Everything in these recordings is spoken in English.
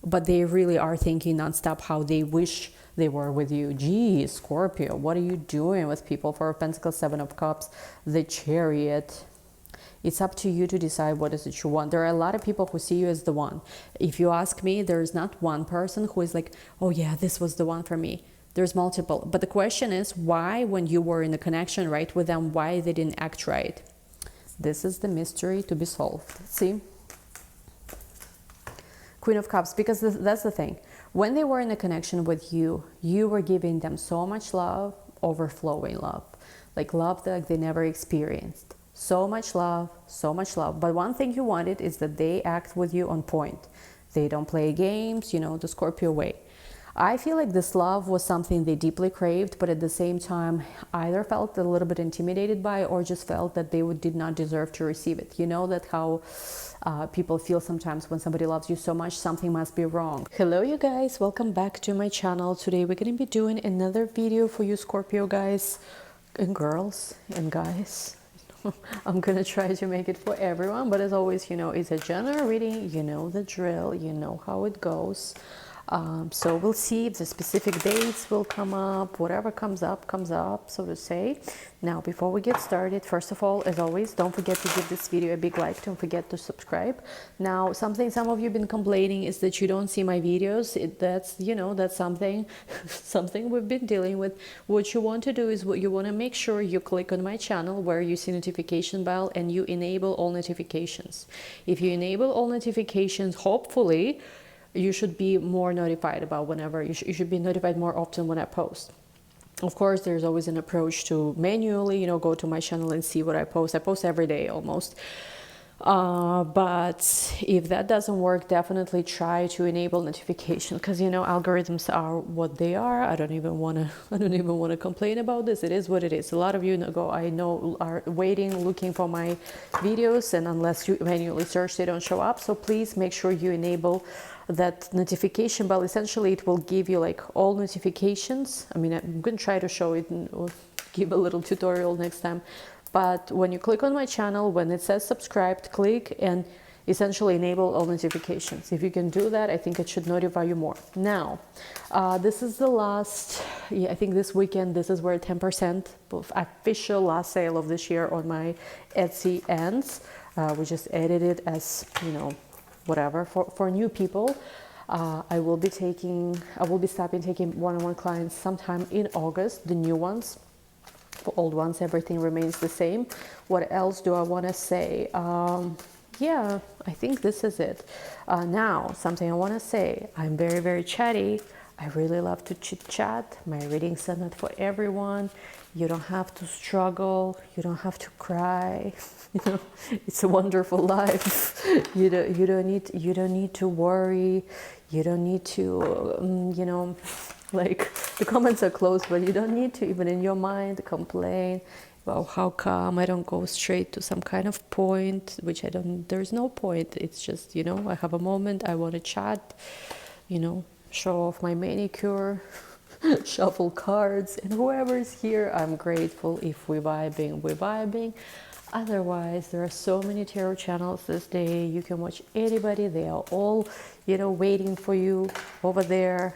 but they really are thinking nonstop how they wish they were with you. Geez, Scorpio, what are you doing with people? Four of Pentacles, Seven of Cups, the Chariot. It's up to you to decide what is it you want. There are a lot of people who see you as the one. If you ask me, there's not one person who is like, oh yeah, this was the one for me. There's multiple. But the question is, why, when you were in a connection, right, with them, why they didn't act right? This is the mystery to be solved. See? Queen of Cups, because that's the thing. When they were in a connection with you, you were giving them so much love, overflowing love. Like love that they never experienced. So much love, so much love. But one thing you wanted is that they act with you on point. They don't play games, you know, the Scorpio way. I feel like this love was something they deeply craved, but at the same time, either felt a little bit intimidated by it or just felt that they did not deserve to receive it. You know that how people feel sometimes when somebody loves you so much, something must be wrong. Hello, you guys. Welcome back to my channel. Today, we're going to be doing another video for you, Scorpio guys and girls and guys. I'm gonna try to make it for everyone, but as always, you know, it's a general reading. You know the drill, you know how it goes. So we'll see if the specific dates will come up. Whatever comes up, so to say. Now, before we get started, first of all, as always, don't forget to give this video a big like. Don't forget to subscribe. Now, something some of you have been complaining is that you don't see my videos. That's, you know, that's something something we've been dealing with. What you want to do is what you want to make sure you click on my channel where you see notification bell and you enable all notifications. If you enable all notifications, hopefully you should be more notified about whenever you should be notified more often when I post. Of course, there's always an approach to manually, you know, go to my channel and see what I post. I post every day almost. But if that doesn't work, definitely try to enable notification, because you know algorithms are what they are. I don't even want to complain about this. It is what it is. A lot of you I know are waiting, looking for my videos, and unless you manually search, they don't show up. So please make sure you enable that notification bell. Essentially, it will give you like all notifications. I mean, I'm going to try to show it and give a little tutorial next time. But when you click on my channel, when it says subscribed, click and essentially enable all notifications. If you can do that, I think it should notify you more. Now, this is the last, I think this weekend, this is where 10% of official last sale of this year on my Etsy ends. We just added it as, you know, whatever for new people. I will be stopping taking one-on-one clients sometime in August, the new ones. For old ones, everything remains the same. What else do I want to say? Yeah, I think this is it. Now, something I want to say. I'm very, very chatty. I really love to chit chat. My readings are not for everyone. You don't have to struggle. You don't have to cry. You know, it's a wonderful life. You don't need to worry. You don't need to, you know, like the comments are closed, but you don't need to even in your mind complain about how come I don't go straight to some kind of point, which I don't. There's no point. It's just, you know, I have a moment. I want to chat. You know, show off my manicure. Shuffle cards, and whoever's here, I'm grateful. If we're vibing. Otherwise, there are so many tarot channels this day. You can watch anybody. They are all, you know, waiting for you over there.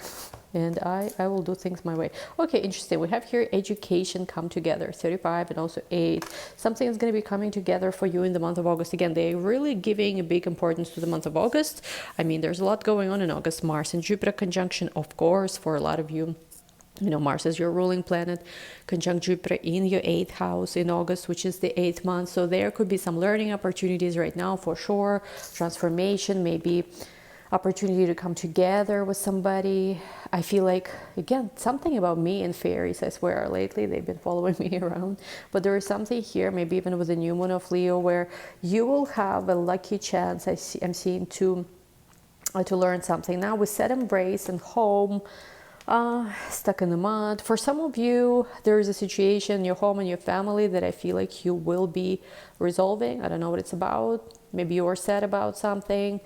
And I will do things my way. Okay, interesting. We have here education come together, 35 and also 8. Something is going to be coming together for you in the month of August. Again, they're really giving a big importance to the month of August. I mean, there's a lot going on in August. Mars and Jupiter conjunction, of course, for a lot of you. You know, Mars is your ruling planet, conjunct Jupiter in your 8th house in August, which is the 8th month. So there could be some learning opportunities right now for sure. Transformation, maybe opportunity to come together with somebody. I feel like, again, something about me and fairies, I swear, lately they've been following me around. But there is something here, maybe even with the new moon of Leo, where you will have a lucky chance, I'm seeing, to learn something. Now with set embrace and home, stuck in the mud. For some of you, there is a situation in your home and your family that I feel like you will be resolving. I don't know what it's about. Maybe you're sad about something.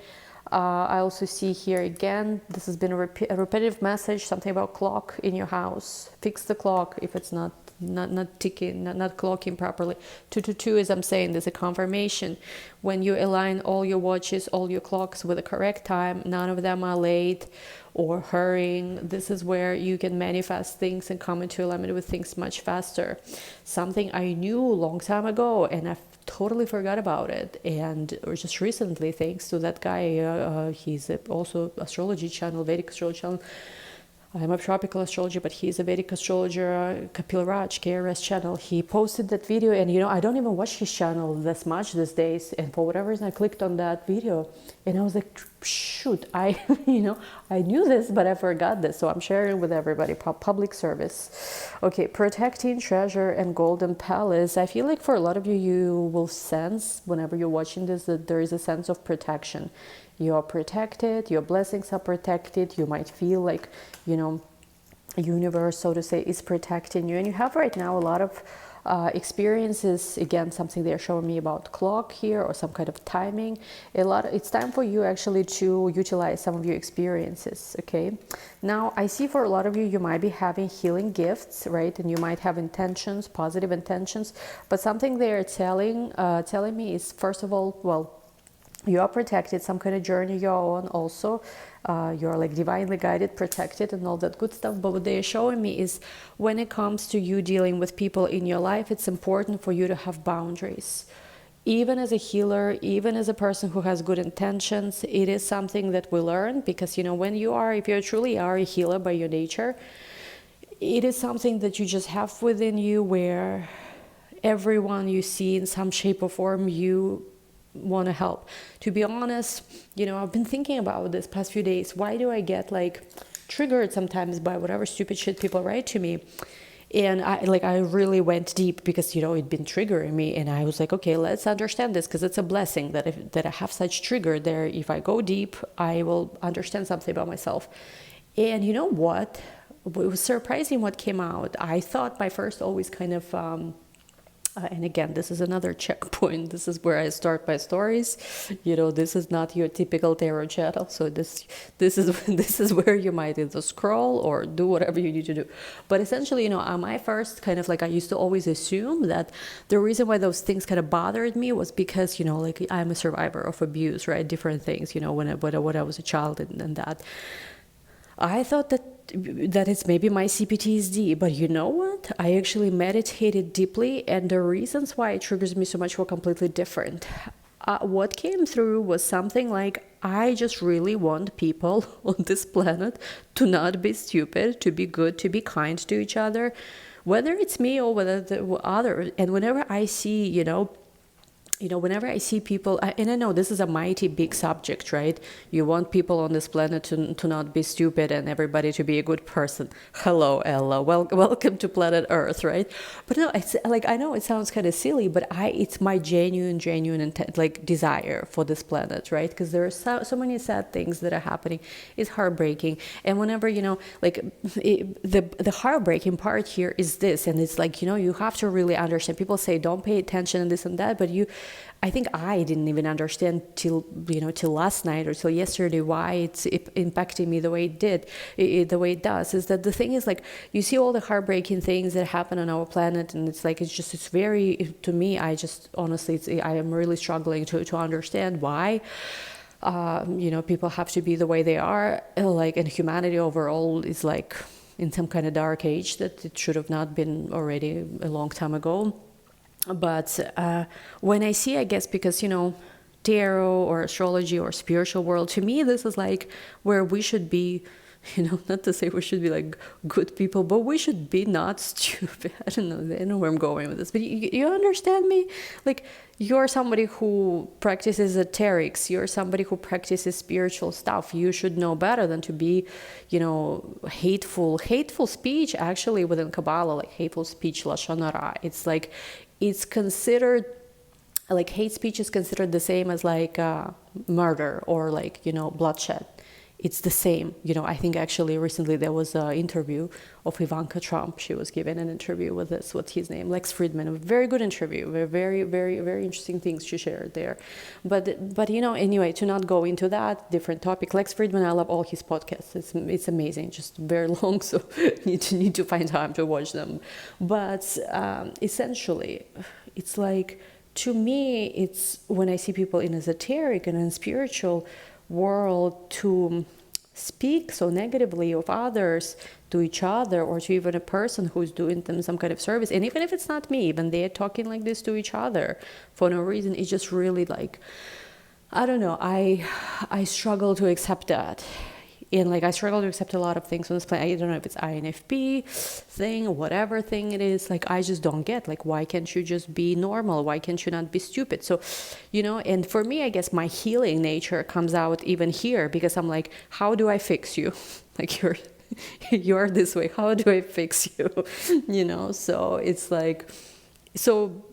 I also see here again, this has been a repetitive message, something about clock in your house. Fix the clock if it's not not ticking, not clocking properly. 222 is, I'm saying, there's a confirmation. When you align all your watches, all your clocks with the correct time, none of them are late or hurrying. This is where you can manifest things and come into alignment with things much faster. Something I knew a long time ago, and I totally forgot about it, and or just recently, thanks to that guy, he's also astrology channel, Vedic astrology channel. I'm a tropical astrologer, but he's a Vedic astrologer, Kapil Raj, KRS channel. He posted that video, and I don't even watch his channel this much these days. And for whatever reason, I clicked on that video, and I was like, shoot, I knew this, but I forgot this. So I'm sharing with everybody, public service. Okay, protecting treasure and golden palace. I feel like for a lot of you, you will sense whenever you're watching this that there is a sense of protection. You are protected, your blessings are protected, you might feel like, universe, so to say, is protecting you. And you have right now a lot of experiences, again, something they're showing me about clock here or some kind of timing. It's time for you actually to utilize some of your experiences, okay? Now, I see for a lot of you, you might be having healing gifts, right? And you might have intentions, positive intentions, but something they're telling me is, first of all, well, you are protected, some kind of journey you're on also. You're like divinely guided, protected, and all that good stuff. But what they're showing me is when it comes to you dealing with people in your life, it's important for you to have boundaries. Even as a healer, even as a person who has good intentions, it is something that we learn because, if you truly are a healer by your nature, it is something that you just have within you where everyone you see in some shape or form, you want to help. To be honest, I've been thinking about this past few days. Why do I get triggered sometimes by whatever stupid shit people write to me? And I really went deep because it'd been triggering me, and I was like, okay, let's understand this, because it's a blessing that I have such trigger there. If I go deep, I will understand something about myself. And you know what? It was surprising what came out. I thought my first always kind of and again, this is another checkpoint. This is where I start my stories. This is not your typical tarot channel. So this is where you might either scroll or do whatever you need to do. But essentially, my first kind of I used to always assume that the reason why those things kind of bothered me was because, I'm a survivor of abuse, right? Different things, when I was a child and that. I thought that it's maybe my CPTSD, but you know what? I actually meditated deeply, and the reasons why it triggers me so much were completely different. What came through was something like, I just really want people on this planet to not be stupid, to be good, to be kind to each other, whether it's me or whether the other. And whenever I see, whenever I see people, and I know this is a mighty big subject, right? You want people on this planet to not be stupid and everybody to be a good person. Hello, Ella. Welcome to planet Earth, right? But no, it's I know it sounds kind of silly, but it's my genuine intent, desire for this planet, right? Because there are so many sad things that are happening. It's heartbreaking. And whenever, the heartbreaking part here is this, and it's you have to really understand. People say, don't pay attention and this and that, but I think I didn't even understand till last night or till yesterday why it's impacting me the way it did, the way it does. Is that the thing is you see all the heartbreaking things that happen on our planet, and it's very, to me, I just honestly, I am really struggling to understand why. People have to be the way they are, and humanity overall is in some kind of dark age that it should have not been already a long time ago. But when I see, I guess, because, tarot or astrology or spiritual world, to me, this is where we should be, not to say we should be good people, but we should be not stupid. I don't know where I'm going with this, but you understand me? You're somebody who practices esoterics, you're somebody who practices spiritual stuff. You should know better than to be, hateful speech, actually, within Kabbalah, hateful speech, Lashon Hara. It's considered, hate speech is considered the same as murder or bloodshed. it's the same. You know, I think actually recently there was an interview of Ivanka Trump. She was given an interview with this, what's his name, Lex Friedman. A very good interview. Very, very, very interesting things she shared there. But you know, anyway, to not go into that different topic, Lex Friedman, I love all his podcasts. It's amazing, just very long, so need to find time to watch them. But essentially, it's like, to me, it's when I see people in esoteric and in spiritual world to speak so negatively of others to each other, or to even a person who's doing them some kind of service, and even if it's not me, even they're talking like this to each other for no reason, it's just really like, I don't know, I struggle to accept that. And like, I struggle to accept a lot of things on this planet. I don't know if it's INFP thing, whatever thing it is. Like, I just don't get, like, why can't you just be normal? Why can't you not be stupid? So, you know, and for me, I guess my healing nature comes out even here, because I'm like, how do I fix you? Like, you're this way. How do I fix you? You know, so it's like, so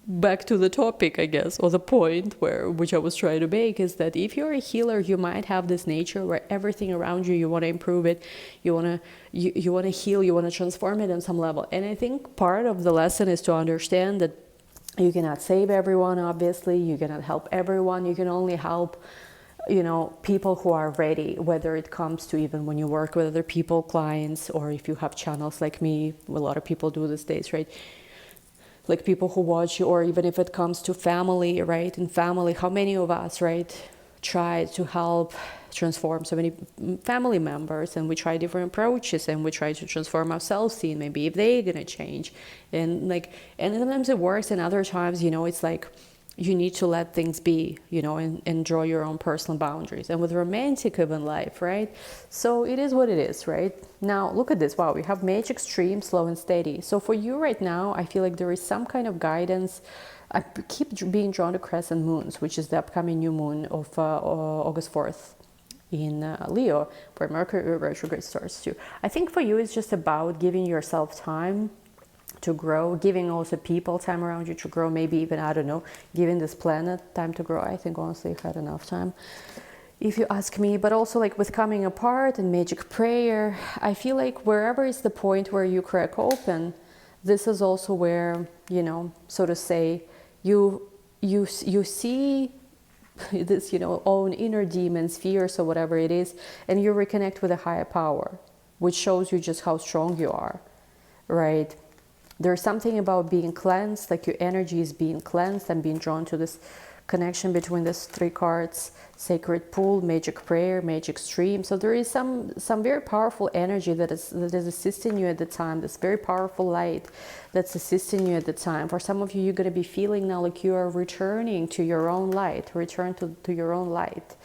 back to the topic, I guess, or the point which I was trying to make, is that if you're a healer, you might have this nature where everything around you want to improve it, you want to heal, you want to transform it on some level. And I think part of the lesson is to understand that you cannot save everyone, obviously, you cannot help everyone, you can only help, you know, people who are ready, whether it comes to even when you work with other people, clients, or if you have channels like me, a lot of people do these days, right? Like people who watch you, or even if it comes to family, right? In family, how many of us, right, try to help transform so many family members, and we try different approaches, and we try to transform ourselves, seeing maybe if they're gonna change, and like, and sometimes it works, and other times, you know, it's like, you need to let things be, you know, and draw your own personal boundaries. And with romantic even life, right? So it is what it is, right? Now, look at this. Wow, we have Mage Extreme, Slow and Steady. So for you right now, I feel like there is some kind of guidance. I keep being drawn to Crescent Moons, which is the upcoming new moon of August 4th in Leo, where Mercury retrograde starts too. I think for you, it's just about giving yourself time to grow, giving also people time around you to grow, maybe even, I don't know, giving this planet time to grow. I think honestly you've had enough time, if you ask me. But also, like with coming apart and magic prayer, I feel like wherever is the point where you crack open, this is also where, you know, so to say, you see this, you know, own inner demons, fears, or whatever it is, and you reconnect with a higher power, which shows you just how strong you are, right? There's something about being cleansed, like your energy is being cleansed and being drawn to this connection between these three cards: Sacred Pool, Magic Prayer, Magic Stream. So there is some very powerful energy that is assisting you at the time, this very powerful light that's assisting you at the time. For some of you, you're going to be feeling now like you are returning to your own light, return to your own light.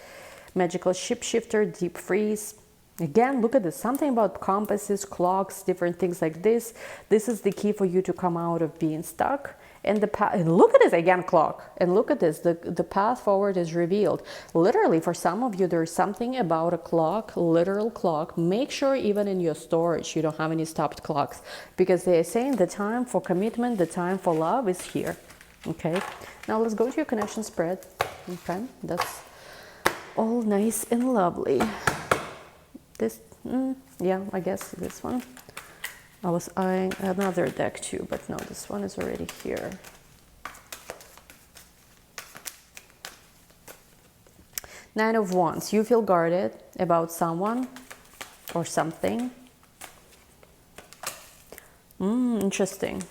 Magical Shapeshifter, Deep Freeze. Again, look at this, something about compasses, clocks, different things like this. This is the key for you to come out of being stuck. And the path, and look at this again, clock. And look at this, the path forward is revealed. Literally, for some of you, there's something about a clock, literal clock. Make sure even in your storage, you don't have any stopped clocks, because they're saying the time for commitment, the time for love is here. Okay, now let's go to your connection spread. Okay, that's all nice and lovely. This, yeah, I guess this one. I was eyeing another deck too, but no, this one is already here. Nine of Wands. You feel guarded about someone or something. Interesting.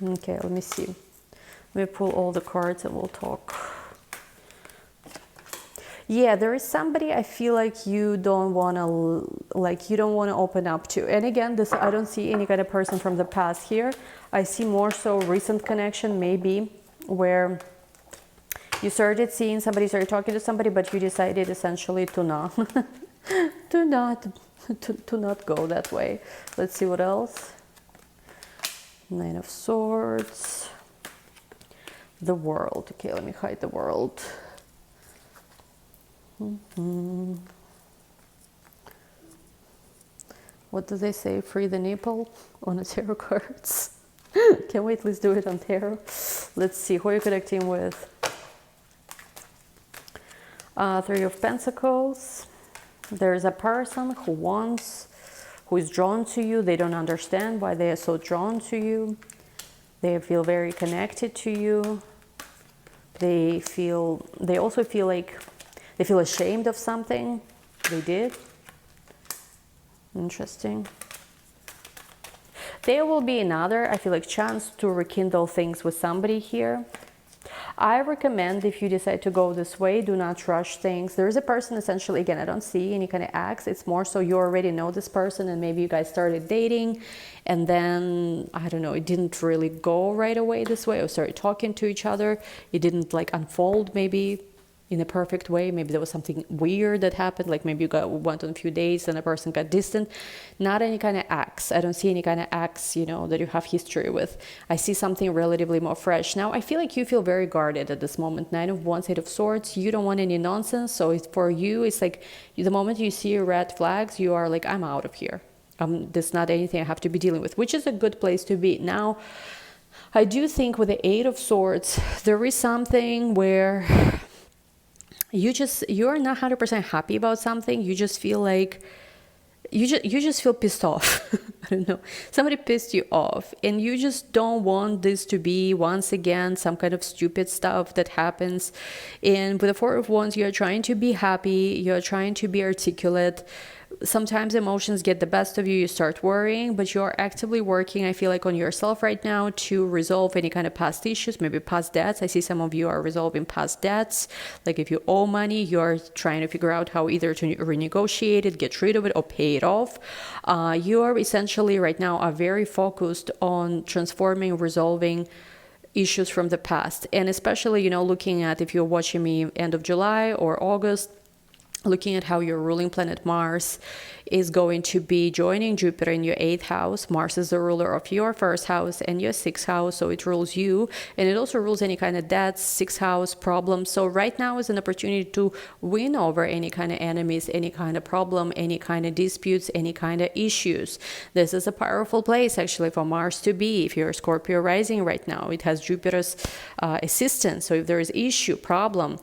Okay, let me see. Let me pull all the cards and we'll talk. Yeah, there is somebody I feel like you don't want to open up to. And again, this, I don't see any kind of person from the past here. I see more so recent connection, maybe, where you started seeing somebody, started talking to somebody, but you decided essentially to not to not go that way. Let's see what else. Nine of Swords. The World. Okay, let me hide the World. What do they say? Free the nipple on the tarot cards. Can we at least do it on tarot? Let's see, who are you connecting with? Three of Pentacles. There's a person who is drawn to you. They don't understand why they are so drawn to you. They feel very connected to you. They also feel like they feel ashamed of something they did. Interesting. There will be another, I feel like, chance to rekindle things with somebody here. I recommend, if you decide to go this way, do not rush things. There is a person, essentially, again, I don't see any kind of acts. It's more so you already know this person and maybe you guys started dating and then, I don't know, it didn't really go right away this way, or started talking to each other. It didn't like unfold maybe in a perfect way. Maybe there was something weird that happened, like maybe you went on a few days and a person got distant. Not any kind of acts. I don't see any kind of acts, you know, that you have history with. I see something relatively more fresh. Now, I feel like you feel very guarded at this moment. 9 of Wands, 8 of Swords. You don't want any nonsense. So for you, it's like the moment you see red flags, you are like, I'm out of here. There's not anything I have to be dealing with, which is a good place to be. Now, I do think with the 8 of Swords, there is something where you're not 100% happy about something. You just feel like you just feel pissed off. I don't know, somebody pissed you off and you just don't want this to be once again some kind of stupid stuff that happens. And with the 4 of Wands, you're trying to be happy, you're trying to be articulate. Sometimes emotions get the best of you, you start worrying, but you're actively working, I feel like, on yourself right now to resolve any kind of past issues, maybe past debts. I see some of you are resolving past debts. Like if you owe money, you're trying to figure out how either to renegotiate it, get rid of it, or pay it off. You are essentially right now are very focused on transforming, resolving issues from the past. And especially, you know, looking at, if you're watching me end of July or August, looking at how your ruling planet Mars is going to be joining Jupiter in your 8th house. Mars is the ruler of your 1st house and your 6th house, so it rules you, and it also rules any kind of debts, 6th house problems. So right now is an opportunity to win over any kind of enemies, any kind of problem, any kind of disputes, any kind of issues. This is a powerful place actually for Mars to be. If you're a Scorpio rising right now, it has Jupiter's assistance. So if there is issue, problem,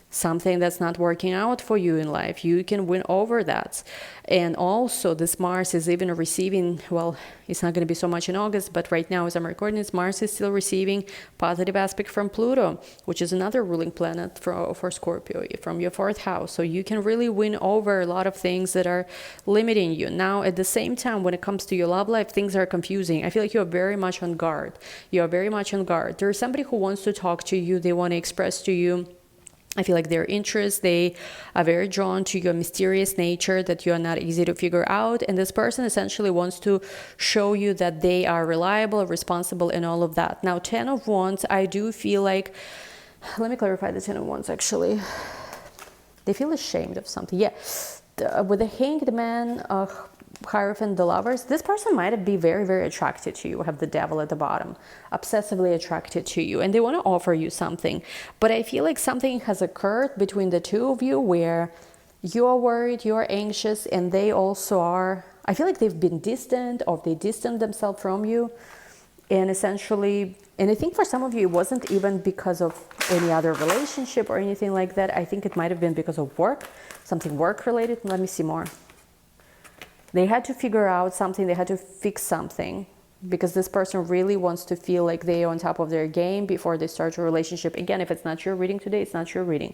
something that's not working out for you in life, you can win over that. And also this Mars is even receiving, well, it's not going to be so much in August, but right now as I'm recording this, Mars is still receiving positive aspect from Pluto, which is another ruling planet for Scorpio, from your 4th house. So you can really win over a lot of things that are limiting you. Now, at the same time, when it comes to your love life, things are confusing. I feel like you're very much on guard. You're very much on guard. There's somebody who wants to talk to you. They want to express to you, I feel like their interest, they are very drawn to your mysterious nature that you are not easy to figure out. And this person essentially wants to show you that they are reliable, responsible, and all of that. Now, 10 of Wands, I do feel like, let me clarify the 10 of Wands actually. They feel ashamed of something. Yeah, with the Hanged Man, Hierophant, the Lovers, this person might be very, very attracted to you, have the Devil at the bottom, obsessively attracted to you, and they want to offer you something. But I feel like something has occurred between the two of you where you are worried, you are anxious, and they also are. I feel like they've been distant, or they distanced themselves from you. And essentially, and I think for some of you, it wasn't even because of any other relationship or anything like that. I think it might have been because of work, something work related. Let me see more. They had to figure out something, they had to fix something, because this person really wants to feel like they are on top of their game before they start a relationship. Again, if it's not your reading today, it's not your reading.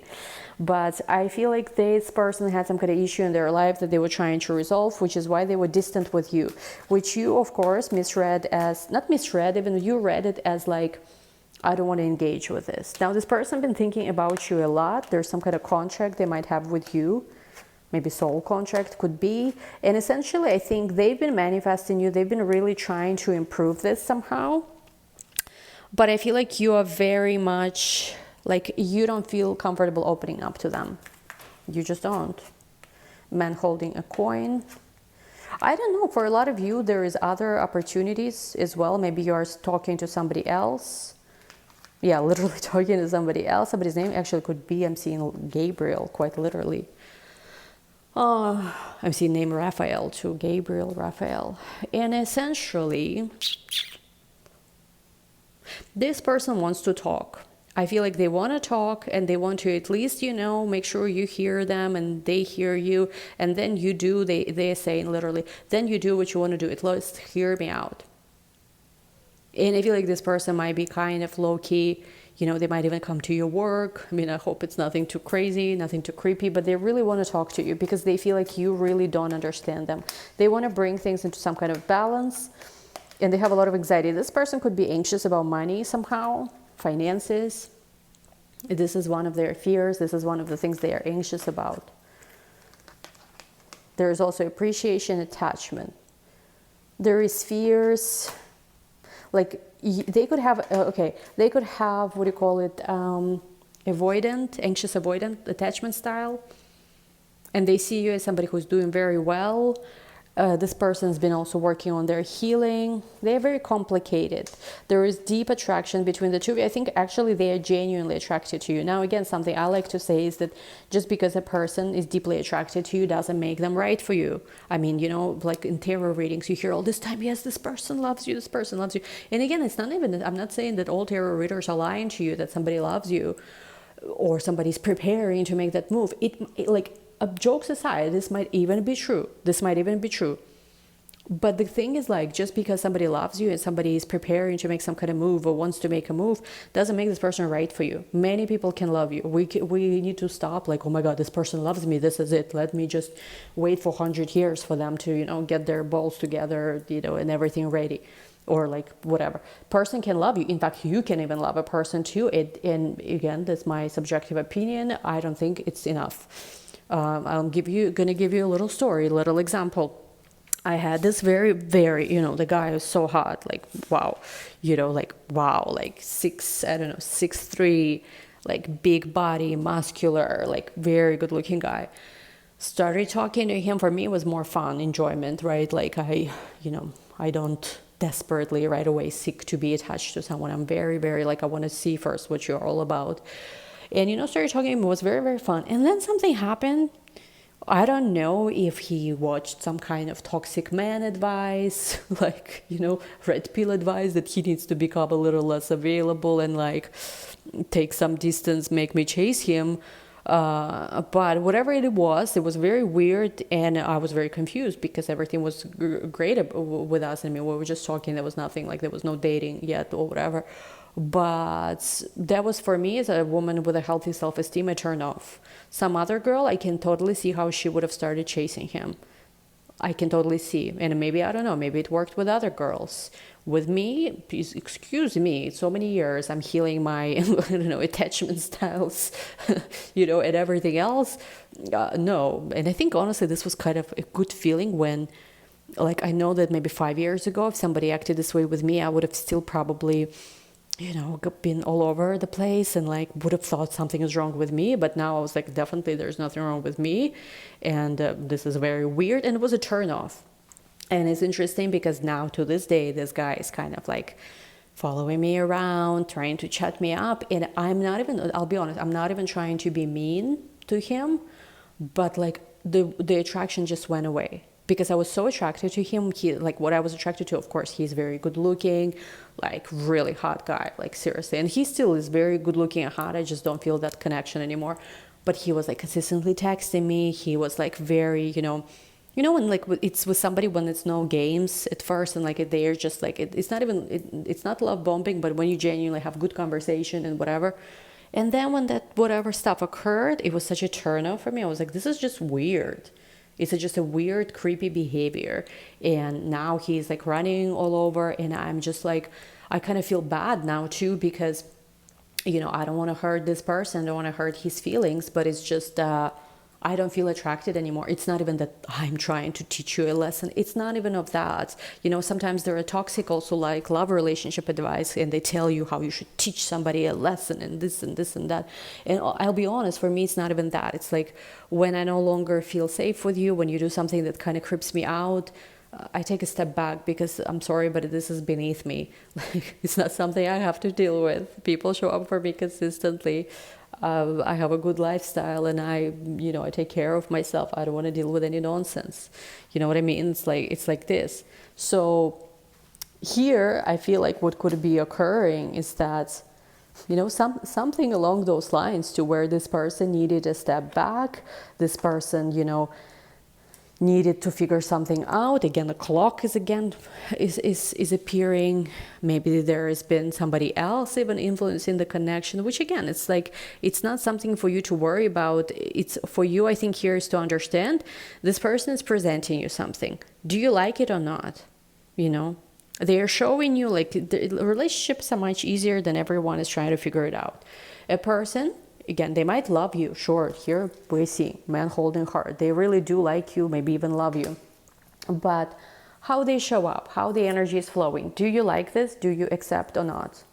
But I feel like this person had some kind of issue in their life that they were trying to resolve, which is why they were distant with you, which you, of course, misread as, not misread, even you read it as like, I don't want to engage with this. Now, this person been thinking about you a lot. There's some kind of contract they might have with you. Maybe soul contract could be. And essentially, I think they've been manifesting you. They've been really trying to improve this somehow. But I feel like you are very much, like, you don't feel comfortable opening up to them. You just don't. Man holding a coin. I don't know. For a lot of you, there is other opportunities as well. Maybe you're talking to somebody else. Yeah, literally talking to somebody else. Somebody's name actually could be, I'm seeing Gabriel, quite literally. I'm seeing name Raphael too, Gabriel, Raphael. And essentially, this person wants to talk. I feel like they want to talk and they want to at least, make sure you hear them and they hear you. And then you do, they're saying literally, then you do what you want to do. At least hear me out. And I feel like this person might be kind of low key. They might even come to your work. I mean, I hope it's nothing too crazy, nothing too creepy, but they really want to talk to you because they feel like you really don't understand them. They want to bring things into some kind of balance, and they have a lot of anxiety. This person could be anxious about money somehow, finances. This is one of their fears. This is one of the things they are anxious about. There is also appreciation, attachment. There is fears, like they could have, they could have, what do you call it, anxious avoidant attachment style. And they see you as somebody who's doing very well. This person has been also working on their healing. They're very complicated. There is deep attraction between the two. I think actually they are genuinely attracted to you. Now, again, something I like to say is that just because a person is deeply attracted to you doesn't make them right for you. I mean, like in tarot readings, you hear all this time, yes, this person loves you, this person loves you. And again, it's not even, I'm not saying that all tarot readers are lying to you, that somebody loves you or somebody's preparing to make that move. Jokes aside, this might even be true. But the thing is, like, just because somebody loves you and somebody is preparing to make some kind of move or wants to make a move doesn't make this person right for you. Many people can love you. We need to stop like, oh my God, this person loves me. This is it. Let me just wait for 100 years for them to, get their balls together, and everything ready. Or like whatever. Person can love you. In fact, you can even love a person too. And again, that's my subjective opinion. I don't think it's enough. I'm gonna give you a little story, a little example. I had this very, very, the guy was so hot, like, wow, like 6'3", like big body, muscular, like very good looking guy. Started talking to him. For me, it was more fun, enjoyment, right? Like I don't desperately right away seek to be attached to someone. I'm very, very, like, I want to see first what you're all about. And, started talking to him. It was very, very fun. And then something happened. I don't know if he watched some kind of toxic man advice, like, red pill advice that he needs to become a little less available and like take some distance, make me chase him. But whatever it was very weird, and I was very confused because everything was great with us. I mean, we were just talking. There was nothing, like there was no dating yet or whatever. But that was, for me, as a woman with a healthy self-esteem, a turn off. Some other girl, I can totally see how she would have started chasing him. I can totally see. And maybe, I don't know, maybe it worked with other girls. With me, excuse me, so many years I'm healing my, attachment styles, and everything else. No. And I think, honestly, this was kind of a good feeling when, like, I know that maybe 5 years ago, if somebody acted this way with me, I would have still probably, been all over the place and like would have thought something is wrong with me. But now I was like, definitely there's nothing wrong with me. And this is very weird. And it was a turn off. And it's interesting because now to this day, this guy is kind of like following me around, trying to chat me up. And I'll be honest, I'm not even trying to be mean to him, but like the attraction just went away. Because I was so attracted to him. What I was attracted to, of course, he's very good looking, like really hot guy, like seriously. And he still is very good looking and hot. I just don't feel that connection anymore. But he was like consistently texting me. He was like very, when like it's with somebody when it's no games at first and like they're just like, it's not love bombing, but when you genuinely have good conversation and whatever. And then when that whatever stuff occurred, it was such a turn off for me. I was like, this is just weird. It's just a weird, creepy behavior. And now he's like running all over. And I'm just like, I kind of feel bad now too, because, I don't want to hurt this person. I don't want to hurt his feelings. But it's just, I don't feel attracted anymore. It's not even that I'm trying to teach you a lesson. It's not even of that. Sometimes there are toxic also like love relationship advice, and they tell you how you should teach somebody a lesson and this and this and that. And I'll be honest, for me, it's not even that. It's like when I no longer feel safe with you, when you do something that kind of creeps me out, I take a step back because I'm sorry, but this is beneath me. Like, it's not something I have to deal with. People show up for me consistently. I have a good lifestyle and I take care of myself. I don't want to deal with any nonsense. You know what I mean? It's like this. So here I feel like what could be occurring is that You know, something along those lines, to where this person needed a step back. This person, you know, needed to figure something out. Again, the clock is appearing. Maybe there has been somebody else even influencing the connection, which again, it's like, it's not something for you to worry about. It's for you, I think, here is to understand this person is presenting you something. Do you like it or not? You know, they are showing you, like, the relationships are much easier than everyone is trying to figure it out. A person, again, they might love you. Sure, here we see man holding heart. They really do like you, maybe even love you. But how they show up, how the energy is flowing. Do you like this? Do you accept or not?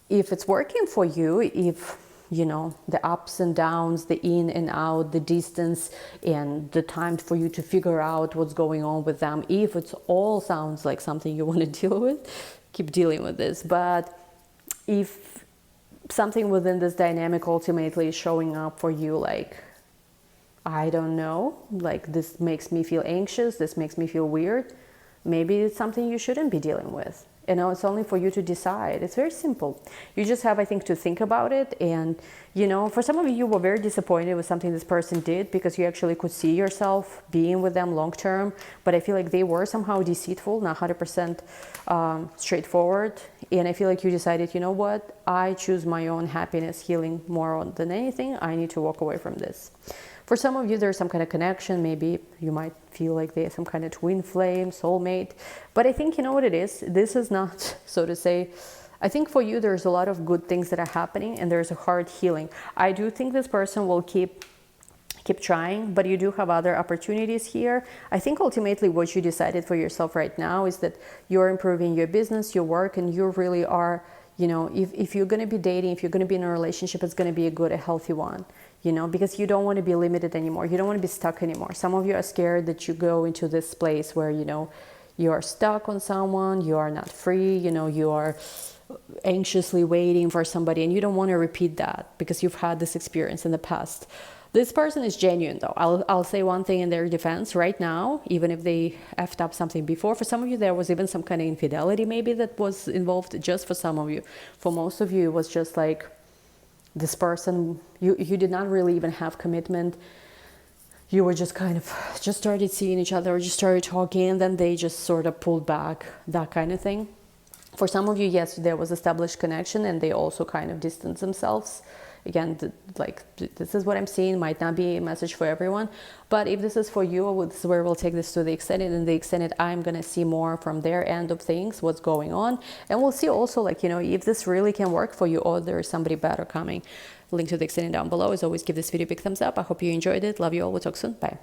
If it's working for you, if, you know, the ups and downs, the in and out, the distance, and the time for you to figure out what's going on with them, if it all sounds like something you want to deal with, keep dealing with this. But if something within this dynamic ultimately is showing up for you, like, I don't know, like, this makes me feel anxious, this makes me feel weird, maybe it's something you shouldn't be dealing with. You know, it's only for you to decide. It's very simple. You just have, I think, to think about it. And, you know, for some of you were very disappointed with something this person did, because you actually could see yourself being with them long term. But I feel like they were somehow deceitful, not 100% straightforward. And I feel like you decided, you know what, I choose my own happiness, healing more than anything. I need to walk away from this. For some of you, there's some kind of connection. Maybe you might feel like they're some kind of twin flame, soulmate. But I think, you know what it is? This is not, so to say, I think for you, there's a lot of good things that are happening, and there's a hard healing. I do think this person will keep trying, but you do have other opportunities here. I think ultimately what you decided for yourself right now is that you're improving your business, your work, and you really are, you know, if you're going to be dating, if you're going to be in a relationship, it's going to be a healthy one. You know, because you don't want to be limited anymore. You don't want to be stuck anymore. Some of you are scared that you go into this place where, you know, you are stuck on someone, you are not free, you know, you are anxiously waiting for somebody, and you don't want to repeat that because you've had this experience in the past. This person is genuine, though. I'll say one thing in their defense right now, even if they effed up something before. For some of you, there was even some kind of infidelity maybe that was involved, just for some of you. For most of you, it was just like, this person, you did not really even have commitment. You were just kind of just started seeing each other, or just started talking, and then they just sort of pulled back, that kind of thing. For some of you, yes, there was established connection, and they also kind of distanced themselves. Again, this is what I'm seeing. Might not be a message for everyone, but if this is for you, this is where we'll take this to the extended. And the extended, I'm going to see more from their end of things, what's going on. And we'll see also, like, you know, if this really can work for you, or there is somebody better coming. Link to the extended down below. As always, give this video a big thumbs up. I hope you enjoyed it. Love you all. We'll talk soon. Bye.